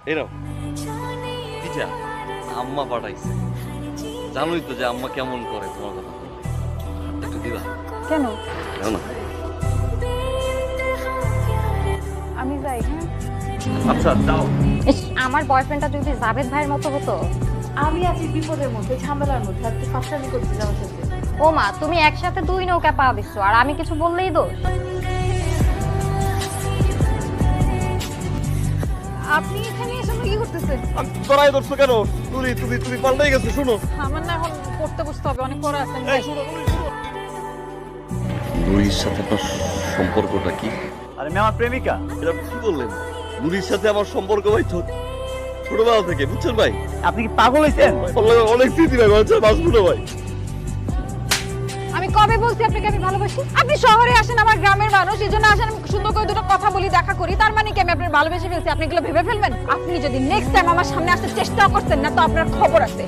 এই নাও পিঠা আম্মা পাঠাইছে। জানোই তো যে আম্মা কেমন করে তোমার কথা বললে। একটু দিবা? কেন? দাও না। আমি যাই। হ্যাঁ, আচ্ছা দাও। ইস, আমার বয়ফ্রেন্ডটা যদি জাভেদ ভাইয়ের মতো হতো। আমি আছি বিপদের মধ্যে, ঝামেলার মধ্যে, আর তুই ফাঁসলামি করতে যাওয়ার সাথে। ও মা, তুমি একসাথে 2 নৌকা পা দিচ্ছ আর আমি কিছু বললেই দোষ। আপনি এখানে এসে কি করতেছেন? তোরাই ধরছো কেন? তুমি তুমি তুমি পাল্টাই গেছো। শুনো, আমার না এখন পড়তে বসতে হবে, অনেক পড়া আছে। নুরির সাথে আপনার সম্পর্কটা কি? আরে আমি আমার প্রেমিকা। এটা কি বললেন? নুরির সাথে আমার সম্পর্ক ভাই ছোটবেলা থেকে, বুঝছেন ভাই? আপনি কি পাগল হয়েছেন? অনেক স্মৃতি ভাই, বাঁচবো না ভাই। আমি কবে বলছি আপনাকে আমি ভালোবাসি? আপনি শহরে আসেন, আমার গ্রামের মানুষ, এই জন্য আসেন, আমি সুন্দর করে দুটো কথা বলি, দেখা করি, তার মানে কি আমি আপনার ভালোবেসে ফেলছি? আপনি এগুলো ভেবে ফেলবেন? আপনি যদি নেক্সট টাইম আমার সামনে আসতে চেষ্টা করতেন না, তো আপনার খবর আছে।